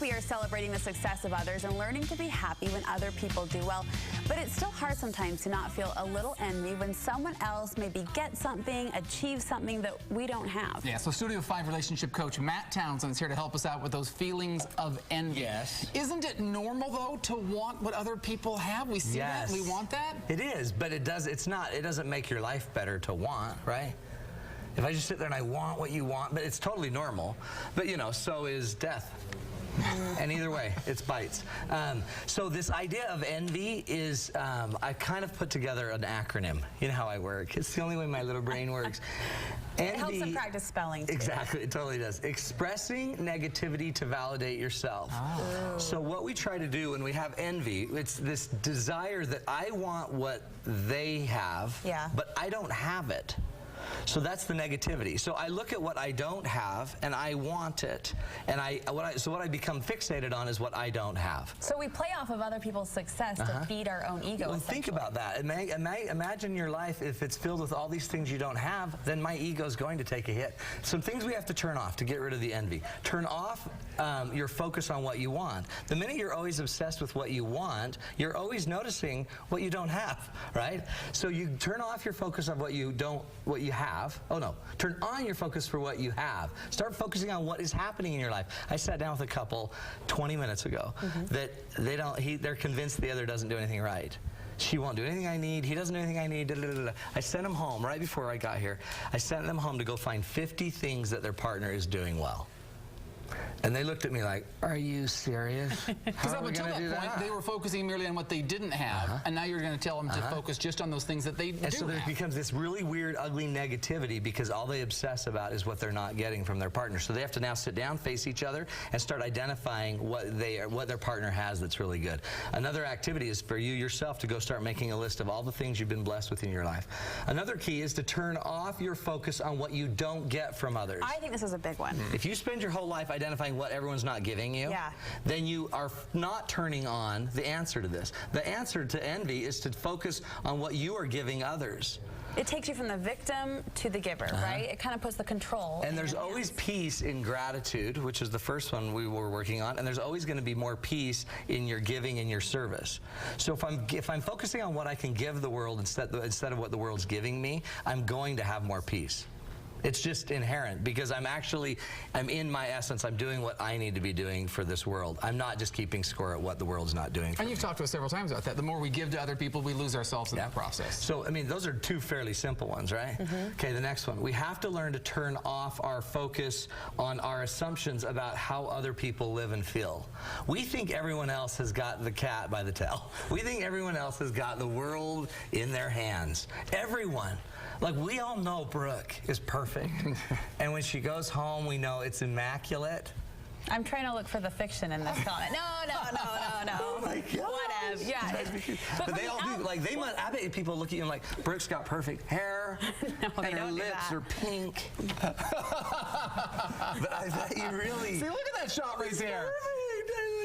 we are celebrating the success of others and learning to be happy when other people do well. But it's still hard sometimes to not feel a little envy when someone else maybe gets something, achieves something that we don't have. Yeah, so Studio 5 relationship coach Matt Townsend is here to help us out with those feelings of envy. Yes. Isn't it normal, though, to want what other people have? We see that, we want that? It is, but it doesn't make your life better to want, right? If I just sit there and I want what you want, but it's totally normal. But, you know, so is death. And either way, it's bites. So this idea of envy is, I kind of put together an acronym. You know how I work. It's the only way my little brain works. Envy, it helps to practice spelling, too. Exactly, it totally does. Expressing negativity to validate yourself. Oh. So what we try to do when we have envy, it's this desire that I want what they have, but I don't have it. So that's the negativity. So I look at what I don't have, and I want it. And so what I become fixated on is what I don't have. So we play off of other people's success to feed our own ego. Well, think about that. Imagine your life, if it's filled with all these things you don't have, then my ego is going to take a hit. Some things we have to turn off to get rid of the envy. Turn off your focus on what you want. The minute you're always obsessed with what you want, you're always noticing what you don't have, right? So you turn off your focus on what you have. Oh no, turn on your focus for what you have. Start focusing on what is happening in your life. I sat down with a couple 20 minutes ago that they're convinced the other doesn't do anything right. She won't do anything I need. He doesn't do anything I need. I sent them home right before I got here. I sent them home to go find 50 things that their partner is doing well. And they looked at me like, are you serious? Because up until that point, they were focusing merely on what they didn't have, and now you're going to tell them to focus just on those things that they do have. So there becomes this really weird, ugly negativity because all they obsess about is what they're not getting from their partner. So they have to now sit down, face each other, and start identifying what their partner has that's really good. Another activity is for you yourself to go start making a list of all the things you've been blessed with in your life. Another key is to turn off your focus on what you don't get from others. I think this is a big one. If you spend your whole life identifying what everyone's not giving you, then you are not turning on the answer to this. The answer to envy is to focus on what you are giving others. It takes you from the victim to the giver, right? It kind of puts the control. And there's always peace in gratitude, which is the first one we were working on, and there's always going to be more peace in your giving and your service. So if I'm focusing on what I can give the world instead of what the world's giving me, I'm going to have more peace. It's just inherent because I'm in my essence, I'm doing what I need to be doing for this world. I'm not just keeping score at what the world's not doing for me. And you've talked to us several times about that. The more we give to other people, we lose ourselves in that process. So, I mean, those are two fairly simple ones, right? Okay, the next one. We have to learn to turn off our focus on our assumptions about how other people live and feel. We think everyone else has got the cat by the tail. We think everyone else has got the world in their hands. Everyone. Like, we all know Brooke is perfect. And when she goes home, we know it's immaculate. I'm trying to look for the fiction in this comment. No. Oh my God. Whatever. Yeah. But they all do. Like, I bet people look at you and like, Brooke's got perfect hair, and her lips are pink. But I bet you really. See, look at that shot right there.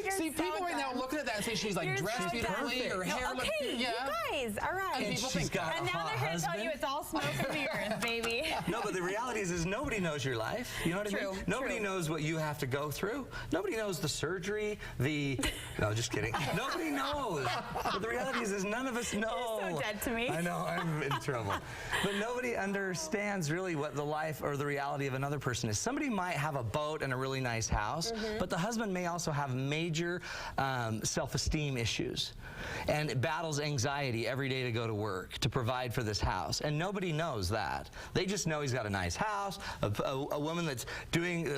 See, people right now looking at that and say she's like dressed beautifully, her hair looks good. You guys, all right. And she's got and now they're here to tell you it's all smoke and mirrors, baby. No, but the reality is nobody knows your life. You know what I mean? Nobody knows what you have to go through. Nobody knows the surgery, no, just kidding. Nobody knows. But the reality is none of us know. You're so dead to me. I know, I'm in trouble. But nobody understands really what the life or the reality of another person is. Somebody might have a boat and a really nice house, but the husband may also have major self-esteem issues and battles anxiety every day to go to work to provide for this house. And nobody knows that. They just know he's got a nice house, a woman that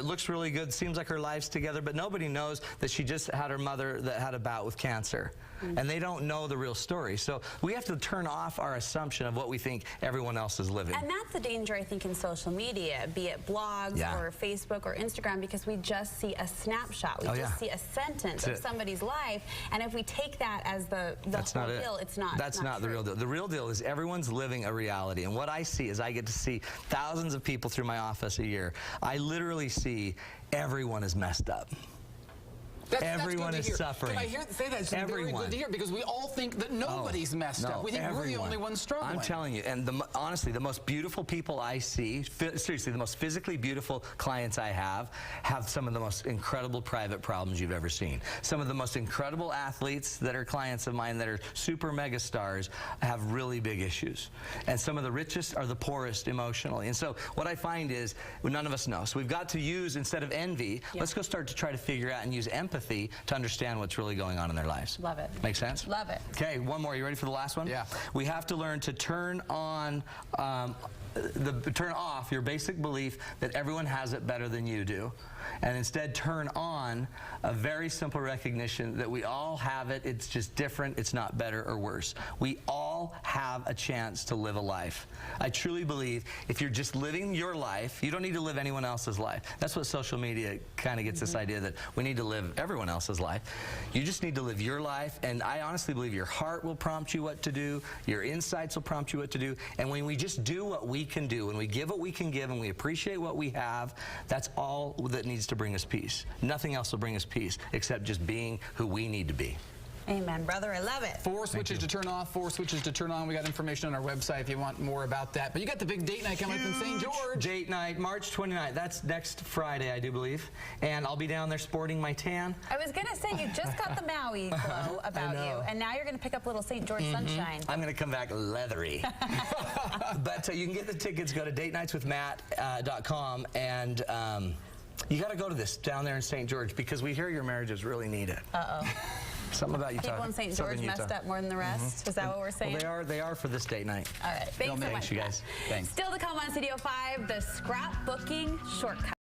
looks really good, seems like her life's together, but nobody knows that she just had her mother that had a bout with cancer. And they don't know the real story. So we have to turn off our assumption of what we think everyone else is living. And that's the danger, I think, in social media, be it blogs or Facebook or Instagram, because we just see a snapshot. We just see a sentence of somebody's life. And if we take that as the whole deal, it's not. That's not the real deal. The real deal is everyone's living a reality. And what I see is I get to see thousands of people through my office a year. I literally see everyone is messed up. Everyone that's is good to hear. suffering. Can I say that? It's very good to hear because we all think that nobody's messed up. We think we're the only ones struggling. I'm telling you, and honestly, the most beautiful people I see, seriously, the most physically beautiful clients I have some of the most incredible private problems you've ever seen. Some of the most incredible athletes that are clients of mine that are super mega stars have really big issues. And some of the richest are the poorest emotionally. And so what I find is none of us know. So we've got to use, instead of envy, let's go start to try to figure out and use empathy to understand what's really going on in their lives. Love it. Make sense? Love it. Okay, one more. You ready for the last one? Yeah. We have to learn to turn on turn off your basic belief that everyone has it better than you do, and instead turn on a very simple recognition that we all have it. It's just different. It's not better or worse. We all have a chance to live a life. I truly believe if you're just living your life, you don't need to live anyone else's life. That's what social media kind of gets this idea that we need to live everyone else's life. You just need to live your life, and I honestly believe your heart will prompt you what to do, your insights will prompt you what to do, and when we just do what we can do, when we give what we can give and we appreciate what we have, that's all that needs to bring us peace. Nothing else will bring us peace except just being who we need to be. Amen, brother. I love it. 4 switches to turn off, 4 switches to turn on. We got information on our website if you want more about that. But you got the big date night coming up in St. George. Date night, March 29th. That's next Friday, I do believe. And I'll be down there sporting my tan. I was going to say, you just got the Maui glow about you, and now you're going to pick up a little St. George sunshine. I'm going to come back leathery. But you can get the tickets. Go to datenightswithmatt.com, and you got to go to this down there in St. George because we hear your marriages really need it. Uh-oh. Something about Utah. People in St. George messed up more than the rest? Is that what we're saying? Well, they are for this date night. All right. Thanks so much, you guys. Thanks. Still to come on Studio 5, the scrapbooking shortcut.